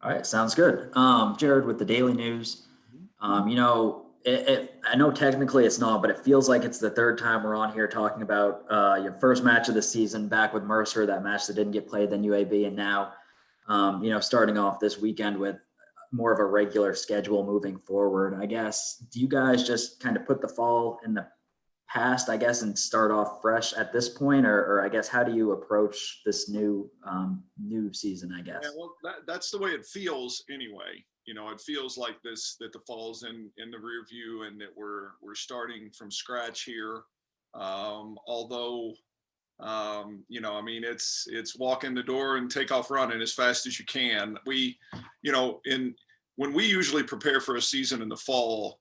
All right, sounds good. Jared, with the daily news, I know technically it's not, but it feels like it's the third time we're on here talking about your first match of the season back with Mercer, that match that didn't get played, then UAB, and now, starting off this weekend with more of a regular schedule moving forward. I guess, do you guys just kind of put the fall in the past, I guess, and start off fresh at this point, or I guess how do you approach this new season? I Yeah, guess. well, that's the way it feels anyway. It feels like this that the fall's in the rear view and that we're starting from scratch here. Although, I mean, it's walk in the door and take off running as fast as you can. In when we usually prepare for a season in the fall,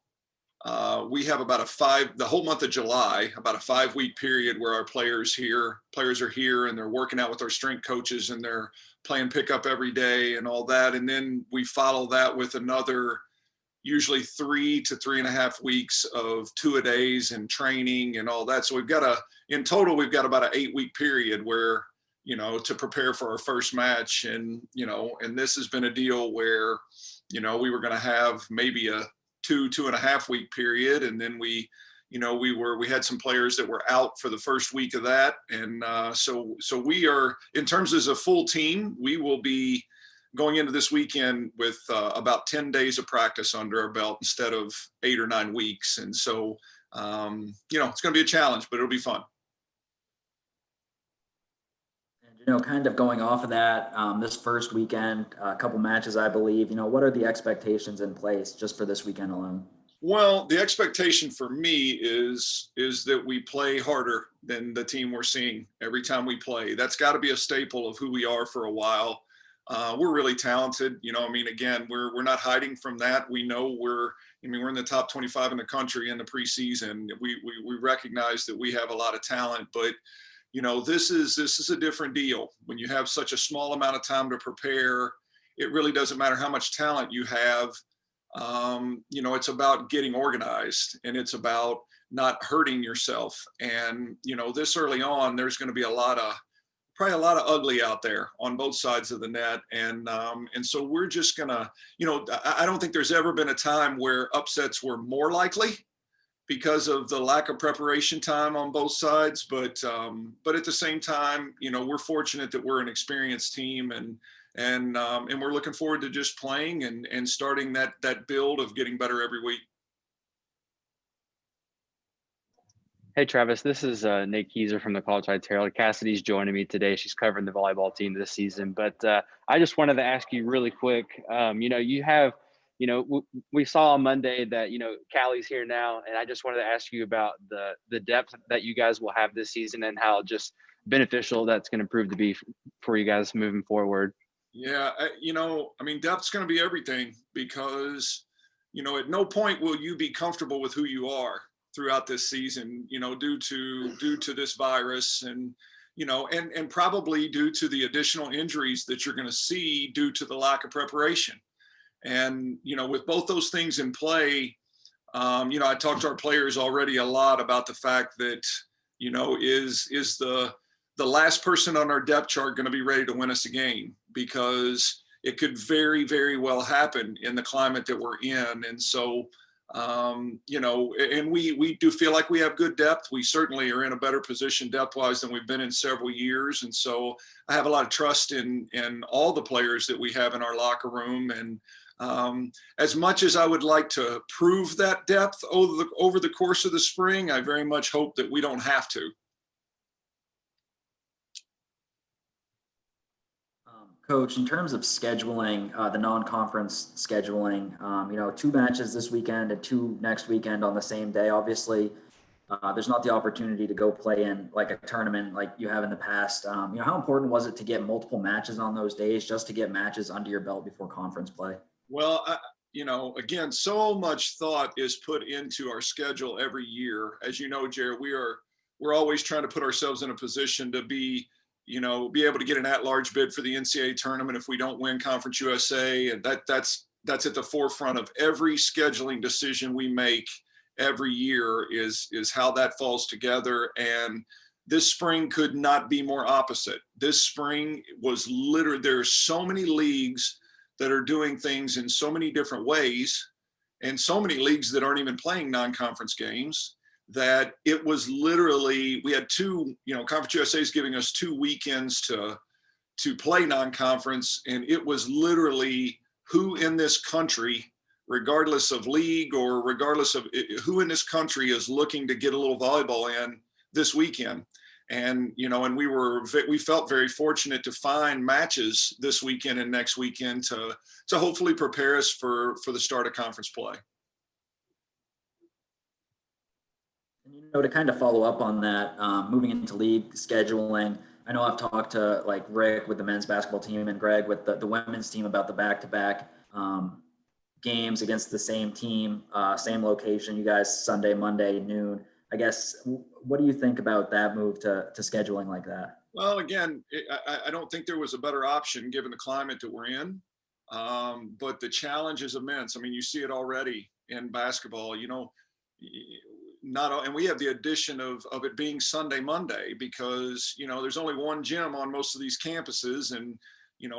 we have the whole month of July, about a 5-week period where our players are here and they're working out with our strength coaches and they're playing pickup every day and all that. And then we follow that with another, usually 3 to 3.5 weeks of two-a-days and training and all that. So in total, we've got about an 8-week period where, to prepare for our first match. And this has been a deal where, we were going to have maybe a 2.5 week period. And then we had some players that were out for the first week of that. And so we are, in terms as a full team, we will be going into this weekend with about 10 days of practice under our belt instead of 8 or 9 weeks. And so, it's going to be a challenge, but it'll be fun. And kind of going off of that, this first weekend, a couple matches, I believe. What are the expectations in place just for this weekend alone? Well, the expectation for me is that we play harder than the team we're seeing every time we play. That's got to be a staple of who we are for a while. We're really talented. Again, we're not hiding from that. We know we're in the top 25 in the country in the preseason. We recognize that we have a lot of talent, but this is a different deal. When you have such a small amount of time to prepare, it really doesn't matter how much talent you have. It's about getting organized and it's about not hurting yourself. And, this early on, there's going to be probably a lot of ugly out there on both sides of the net. And so we're just gonna, I don't think there's ever been a time where upsets were more likely because of the lack of preparation time on both sides. But at the same time, we're fortunate that we're an experienced team and we're looking forward to just playing and starting that build of getting better every week. Hey, Travis, this is Nate Keyser from the College Heights Herald. Cassidy's joining me today. She's covering the volleyball team this season. But I just wanted to ask you really quick, you have, we saw on Monday that, Callie's here now. And I just wanted to ask you about the depth that you guys will have this season and how just beneficial that's going to prove to be for you guys moving forward. Yeah, depth's going to be everything because, at no point will you be comfortable with who you are throughout this season, due to this virus and, and probably due to the additional injuries that you're going to see due to the lack of preparation. And, with both those things in play, I talked to our players already a lot about the fact that, is the last person on our depth chart going to be ready to win us a game, because it could very, very well happen in the climate that we're in. And so, and we do feel like we have good depth. We certainly are in a better position depth-wise than we've been in several years. And so I have a lot of trust in all the players that we have in our locker room. And as much as I would like to prove that depth over the course of the spring, I very much hope that we don't have to. Coach, in terms of scheduling, the non-conference scheduling, 2 matches this weekend and 2 next weekend on the same day. Obviously, there's not the opportunity to go play in like a tournament like you have in the past. How important was it to get multiple matches on those days just to get matches under your belt before conference play? Well, again, so much thought is put into our schedule every year. As you know, Jared, we're always trying to put ourselves in a position to be able to get an at-large bid for the NCAA tournament if we don't win Conference USA. And that's at the forefront of every scheduling decision we make every year is how that falls together. And this spring could not be more opposite. This spring was literally, there are so many leagues that are doing things in so many different ways, and so many leagues that aren't even playing non-conference games, that it was literally, we had two, Conference USA is giving us 2 weekends to play non-conference, and it was literally who in this country, regardless of league or regardless of who in this country is looking to get a little volleyball in this weekend. And, and we felt very fortunate to find matches this weekend and next weekend to hopefully prepare us for the start of conference play. And, to kind of follow up on that, moving into league scheduling, I know I've talked to like Rick with the men's basketball team and Greg with the women's team about the back-to-back games against the same team, same location, you guys Sunday, Monday, noon. I guess, what do you think about that move to scheduling like that? Well, again, I don't think there was a better option given the climate that we're in. But the challenge is immense. I mean, you see it already in basketball, and we have the addition of it being Sunday, Monday, because, there's only one gym on most of these campuses, and,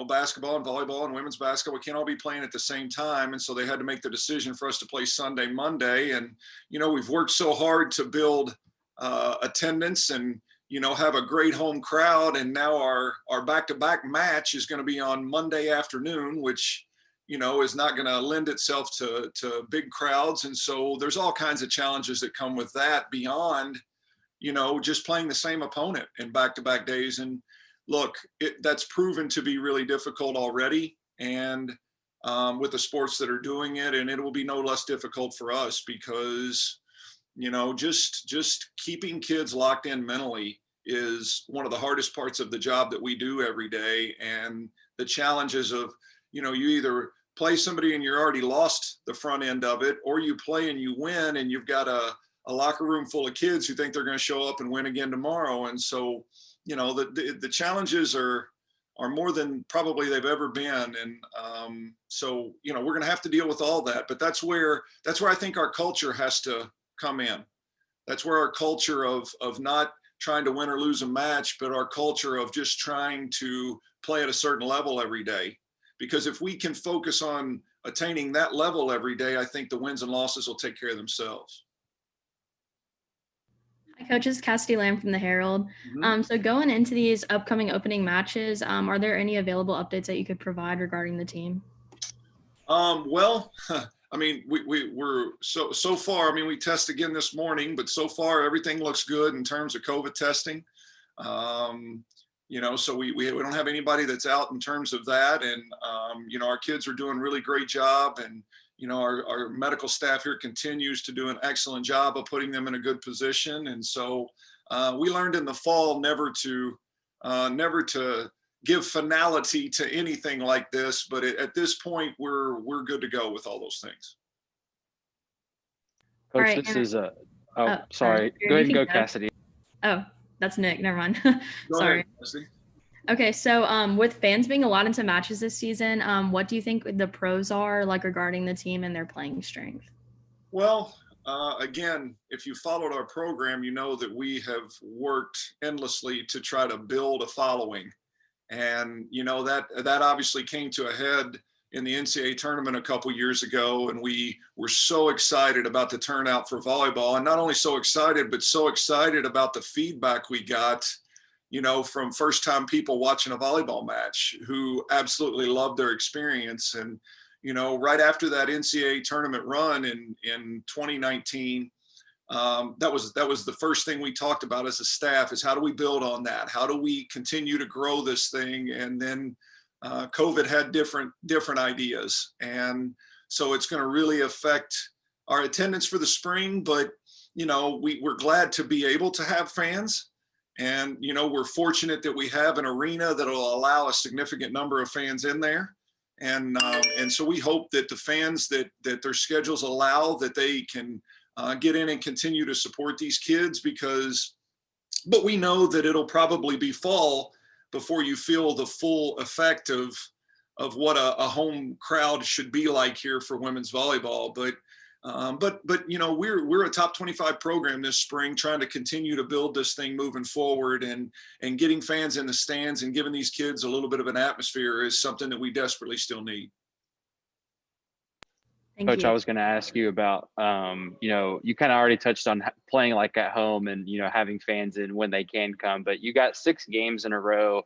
basketball and volleyball and women's basketball, we can't all be playing at the same time. And so they had to make the decision for us to play Sunday, Monday. And, we've worked so hard to build attendance and, have a great home crowd. And now our back-to-back match is going to be on Monday afternoon, which, is not going to lend itself to big crowds. And so there's all kinds of challenges that come with that beyond, just playing the same opponent in back-to-back days. And look, that's proven to be really difficult already. And with the sports that are doing it, and it will be no less difficult for us because, just keeping kids locked in mentally is one of the hardest parts of the job that we do every day. And the challenges of, you either play somebody and you're already lost the front end of it, or you play and you win and you've got a locker room full of kids who think they're going to show up and win again tomorrow. And so, the challenges are more than probably they've ever been. And so, we're going to have to deal with all that, but that's where I think our culture has to come in. That's where our culture of not trying to win or lose a match, but our culture of just trying to play at a certain level every day. Because if we can focus on attaining that level every day, I think the wins and losses will take care of themselves. Hi, Coach. This is Cassidy Lamb from the Herald. Mm-hmm. So going into these upcoming opening matches, are there any available updates that you could provide regarding the team? Well, I mean, we're so far, I mean, we test again this morning, but so far everything looks good in terms of COVID testing. So we don't have anybody that's out in terms of that. And, our kids are doing a really great job. And, our medical staff here continues to do an excellent job of putting them in a good position. And so we learned in the fall never to give finality to anything like this. But at this point, we're good to go with all those things. Coach, right, this is sorry. Go ahead and go, Cassidy. Oh, that's Nick. Never mind. Go Sorry. ahead, Cassidy. Okay, so with fans being a lot into matches this season, what do you think the pros are like regarding the team and their playing strength? Well, again, if you followed our program, you know that we have worked endlessly to try to build a following. And, that obviously came to a head in the NCAA tournament a couple years ago. And we were so excited about the turnout for volleyball, and not only so excited, but so excited about the feedback we got, from first time people watching a volleyball match who absolutely loved their experience. And, right after that NCAA tournament run in 2019, that was the first thing we talked about as a staff is how do we build on that? How do we continue to grow this thing? And then COVID had different ideas. And so it's going to really affect our attendance for the spring, but, we're glad to be able to have fans. And, we're fortunate that we have an arena that will allow a significant number of fans in there. And so we hope that the fans that their schedules allow, that they can get in and continue to support these kids but we know that it'll probably be fall before you feel the full effect of what a home crowd should be like here for women's volleyball. But we're a top 25 program this spring, trying to continue to build this thing moving forward, and getting fans in the stands and giving these kids a little bit of an atmosphere is something that we desperately still need. Thank Coach, you. I was going to ask you about, you kind of already touched on playing like at home and, having fans in when they can come, but you got 6 games in a row,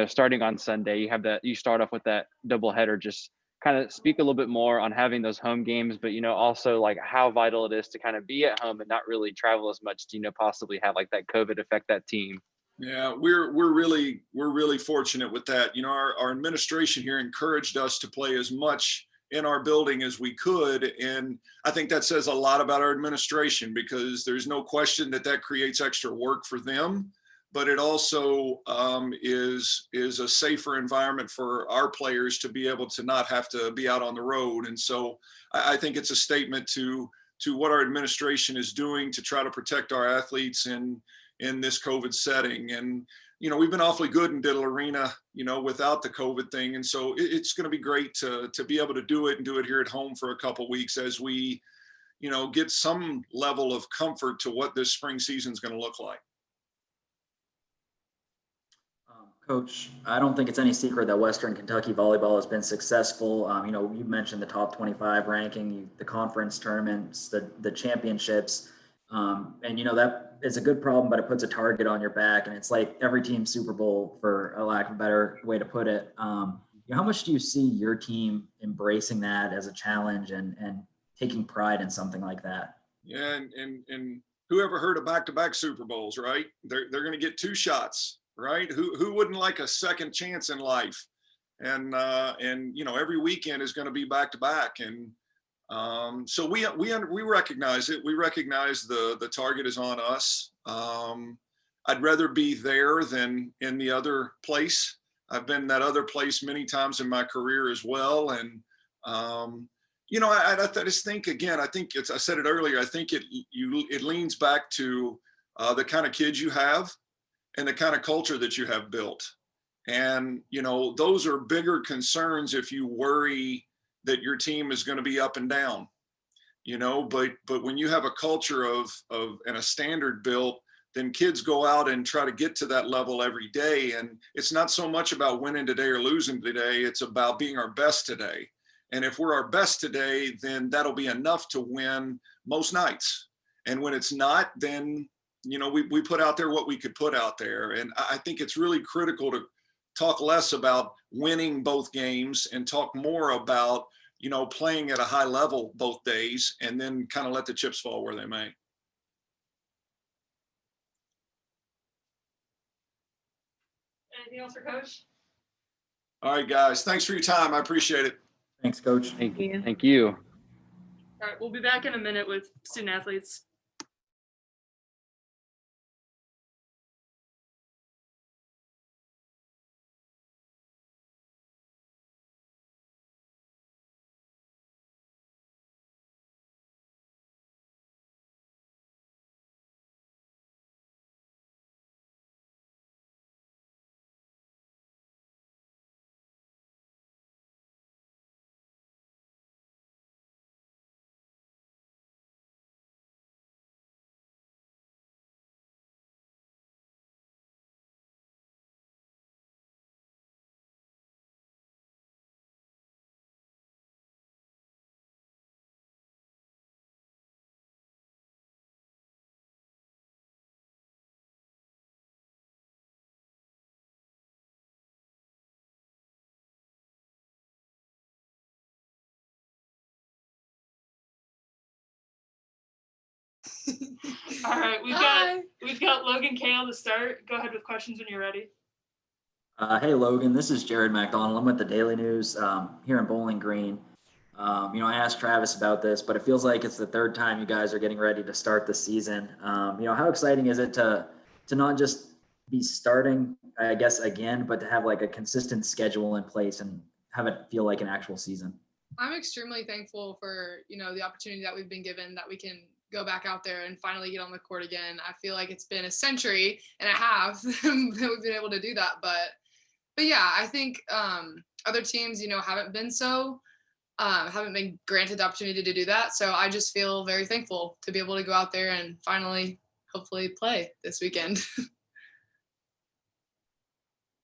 starting on Sunday. You start off with that doubleheader. Just kind of speak a little bit more on having those home games, but, also like how vital it is to kind of be at home and not really travel as much to, possibly have like that COVID affect that team. Yeah, we're really fortunate with that. Our administration here encouraged us to play as much in our building as we could, and I think that says a lot about our administration, because there's no question that creates extra work for them, but it also is a safer environment for our players to be able to not have to be out on the road. And so I think it's a statement to what our administration is doing to try to protect our athletes in this COVID setting. And we've been awfully good in Diddle Arena, without the COVID thing. And so it's going to be great to be able to do it here at home for a couple of weeks as we, get some level of comfort to what this spring season is going to look like. Coach, I don't think it's any secret that Western Kentucky volleyball has been successful. You mentioned the top 25 ranking, the conference tournaments, the championships. And that is a good problem, but it puts a target on your back, and it's like every team Super Bowl, for a lack of a better way to put it. How much do you see your team embracing that as a challenge and taking pride in something like that? Yeah, and whoever heard of back-to-back Super Bowls, right? They're going to get 2 shots, right? Who wouldn't like a second chance in life? And every weekend is going to be back-to-back, and so we recognize it. We recognize the target is on us. I'd rather be there than in the other place. I've been that other place many times in my career as well. And, I just think, again, I said it earlier, I think it leans back to the kind of kids you have and the kind of culture that you have built. And, those are bigger concerns if you worry that your team is going to be up and down, but when you have a culture of and a standard built, then kids go out and try to get to that level every day. And it's not so much about winning today or losing today. It's about being our best today. And if we're our best today, then that'll be enough to win most nights. And when it's not, then, we put out there what we could put out there. And I think it's really critical to talk less about winning both games and talk more about, playing at a high level both days, and then kind of let the chips fall where they may. Anything else for Coach? All right, guys. Thanks for your time. I appreciate it. Thanks, Coach. Thank you. Thank you. All right, we'll be back in a minute with student athletes. All right, we've got Logan, Kael to start. Go ahead with questions when you're ready. Hey, Logan, this is Jared McDonald. I'm with the Daily News here in Bowling Green. I asked Travis about this, but it feels like it's the 3rd time you guys are getting ready to start the season. How exciting is it to not just be starting, I guess, again, but to have like a consistent schedule in place and have it feel like an actual season? I'm extremely thankful for, the opportunity that we've been given, that we can go back out there and finally get on the court again. I feel like it's been a century and a half that we've been able to do that. But yeah, I think other teams, haven't been granted the opportunity to do that. So I just feel very thankful to be able to go out there and finally, hopefully, play this weekend.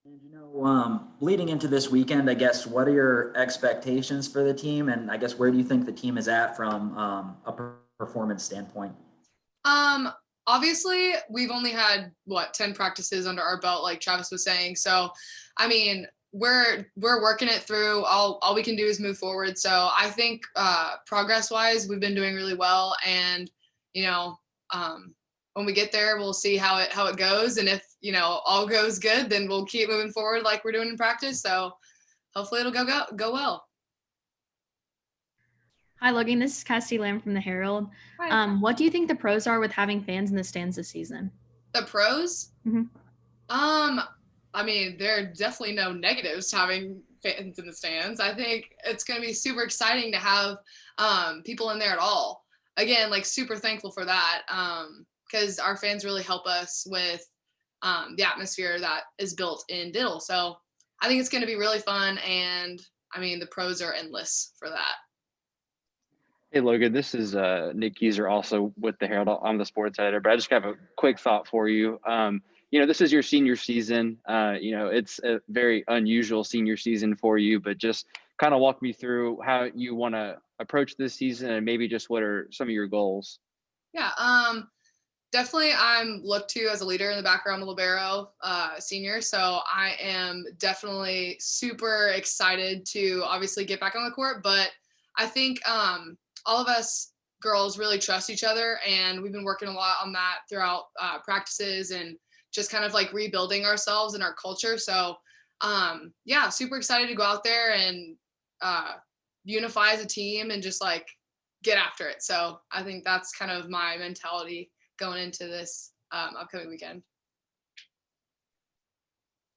And leading into this weekend, I guess, what are your expectations for the team? And I guess where do you think the team is at from a performance standpoint? Obviously we've only had 10 practices under our belt, like Travis was saying. So, I mean, we're working it through. All we can do is move forward. So I think progress wise, we've been doing really well. And, when we get there, we'll see how it goes. And if, all goes good, then we'll keep moving forward like we're doing in practice. So hopefully it'll go well. Hi, Logan. This is Cassidy Lamb from the Herald. Hi. What do you think the pros are with having fans in the stands this season? The pros? Mhm. I mean, there are definitely no negatives to having fans in the stands. I think it's going to be super exciting to have people in there at all. Again, like super thankful for that because our fans really help us with the atmosphere that is built in Diddle. So I think it's going to be really fun. And I mean, the pros are endless for that. Hey, Logan, this is Nick Keyser, also with the Herald. I'm the sports editor, but I just have a quick thought for you. This is your senior season. It's a very unusual senior season for you, but just kind of walk me through how you want to approach this season and maybe just what are some of your goals? Yeah, definitely I'm looked to as a leader in the background, the libero senior. So I am definitely super excited to obviously get back on the court, but I think all of us girls really trust each other, and we've been working a lot on that throughout practices and just kind of like rebuilding ourselves and our culture. So yeah, super excited to go out there and unify as a team and just like get after it. So I think that's kind of my mentality going into this upcoming weekend.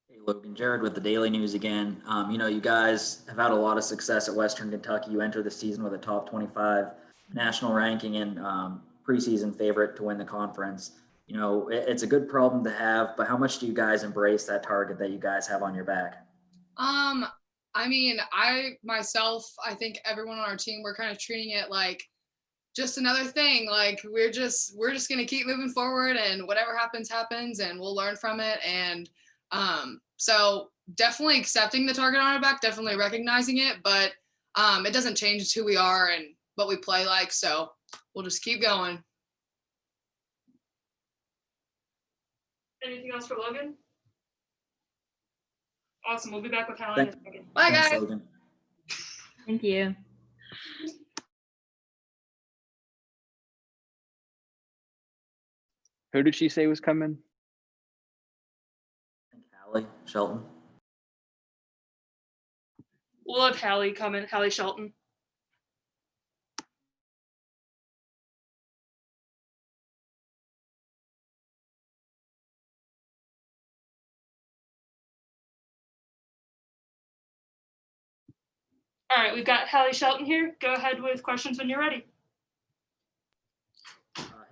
Hey, Logan, Jared with the Daily News again. You guys have had a lot of success at Western Kentucky. You enter the season with a top 25 national ranking and preseason favorite to win the conference. It's a good problem to have, but how much do you guys embrace that target that you guys have on your back? I mean, I think everyone on our team, we're kind of treating it like just another thing. Like we're just going to keep moving forward, and whatever happens, and we'll learn from it. And so definitely accepting the target on our back, definitely recognizing it, but it doesn't change who we are and what we play like. So we'll just keep going. Anything else for Logan? Awesome. We'll be back with Hallie in a second. Bye, Thanks, guys. Logan. Thank you. Who did she say was coming? I think Hallie, Shelton. We'll have Hallie come in. Hallie Shelton. All right, we've got Hallie Shelton here. Go ahead with questions when you're ready.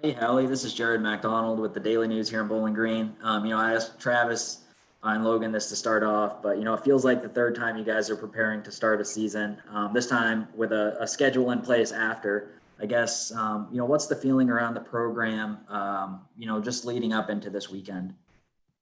Hey, Hallie, this is Jared MacDonald with the Daily News here in Bowling Green. I asked Travis and Logan this to start off, but, it feels like the third time you guys are preparing to start a season, this time with a schedule in place after. I guess, what's the feeling around the program, just leading up into this weekend?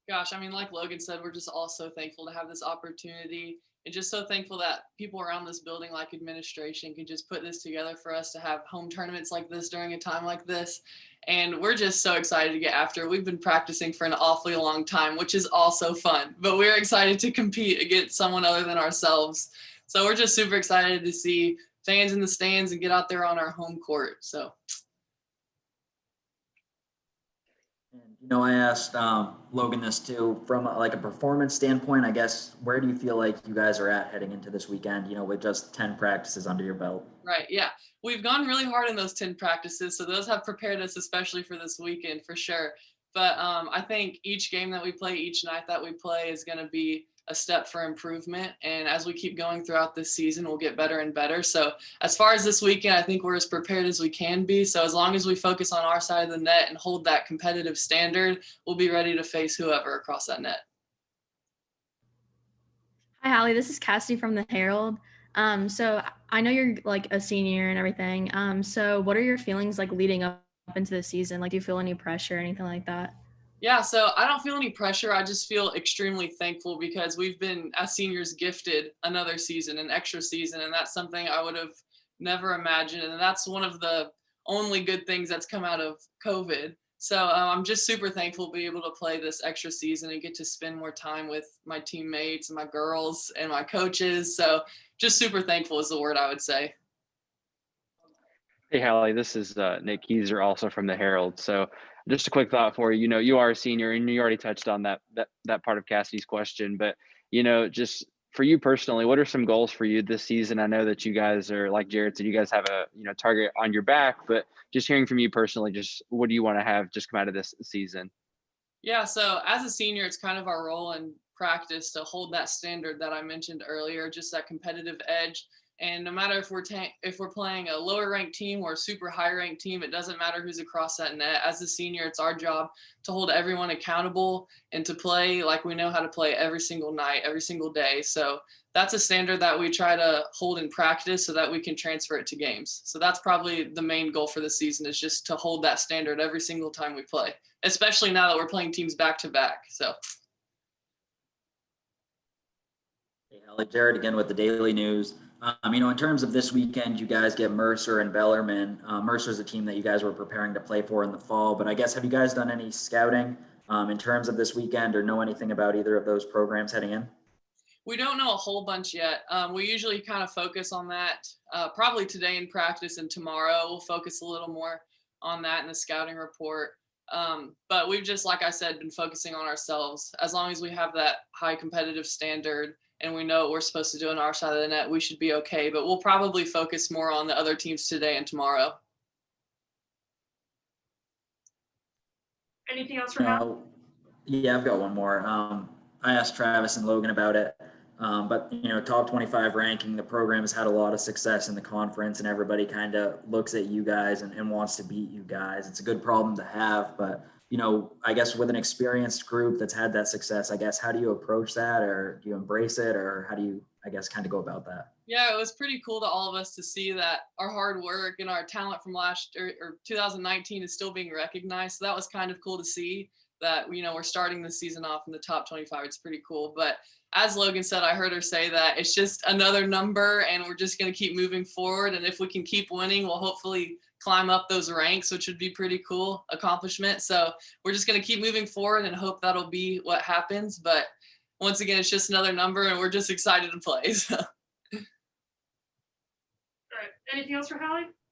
Gosh, I mean, like Logan said, we're just all so thankful to have this opportunity, and just so thankful that people around this building, like administration, can just put this together for us to have home tournaments like this during a time like this. And we're just so excited to get after it. We've been practicing for an awfully long time, which is also fun, but we're excited to compete against someone other than ourselves. So we're just super excited to see fans in the stands and get out there on our home court. So. And, I asked Logan this too, from a performance standpoint. I guess, where do you feel like you guys are at heading into this weekend, with just 10 practices under your belt? Right. Yeah. We've gone really hard in those 10 practices. So those have prepared us, especially for this weekend, for sure. But I think each game that we play, each night that we play is going to be a step for improvement. And as we keep going throughout this season, we'll get better and better. So as far as this weekend, I think we're as prepared as we can be. So as long as we focus on our side of the net and hold that competitive standard, we'll be ready to face whoever across that net. Hi, Hallie. This is Cassidy from the Herald. So I know you're like a senior and everything. So what are your feelings like leading up into the season? Like, do you feel any pressure or anything like that? Yeah, so I don't feel any pressure. I just feel extremely thankful because we've been, as seniors, gifted another season, an extra season, and that's something I would have never imagined. And that's one of the only good things that's come out of COVID. So I'm just super thankful to be able to play this extra season and get to spend more time with my teammates and my girls and my coaches. So just super thankful is the word I would say. Hey, Hallie, this is Nick Keyser, also from the Herald. So, just a quick thought for you. You know, you are a senior, and you already touched on that part of Cassidy's question. But just for you personally, what are some goals for you this season? I know that you guys are, like Jared said, you guys have a target on your back. But just hearing from you personally, just what do you want to have just come out of this season? Yeah, so as a senior, it's kind of our role in practice to hold that standard that I mentioned earlier, just that competitive edge. And no matter if we're playing a lower ranked team or a super high ranked team, it doesn't matter who's across that net. As a senior, it's our job to hold everyone accountable and to play like we know how to play every single night, every single day. So that's a standard that we try to hold in practice so that we can transfer it to games. So that's probably the main goal for the season, is just to hold that standard every single time we play, especially now that we're playing teams back to back. So. Hey, Hallie, Jared again with the Daily News. In terms of this weekend, you guys get Mercer and Bellarmine. Mercer's a team that you guys were preparing to play for in the fall, but I guess, have you guys done any scouting in terms of this weekend, or know anything about either of those programs heading in? We don't know a whole bunch yet. We usually kind of focus on that probably today in practice, and tomorrow we'll focus a little more on that in the scouting report. But we've just, like I said, been focusing on ourselves. As long as we have that high competitive standard and we know what we're supposed to do on our side of the net, we should be okay. But we'll probably focus more on the other teams today and tomorrow. Anything else for Hal? Yeah, I've got one more. I asked Travis and Logan about it, but top 25 ranking, the program has had a lot of success in the conference, and everybody kind of looks at you guys and wants to beat you guys. It's a good problem to have, but I guess with an experienced group that's had that success, I guess, how do you approach that, or do you embrace it, or how do you, I guess, kind of go about that? Yeah, it was pretty cool to all of us to see that our hard work and our talent from last year or 2019 is still being recognized. So that was kind of cool to see that, we're starting the season off in the top 25. It's pretty cool. But as Logan said, I heard her say that it's just another number and we're just going to keep moving forward. And if we can keep winning, we'll hopefully climb up those ranks, which would be pretty cool accomplishment. So we're just going to keep moving forward and hope that'll be what happens. But once again, it's just another number and we're just excited to play. So. All right. Anything else for Hallie?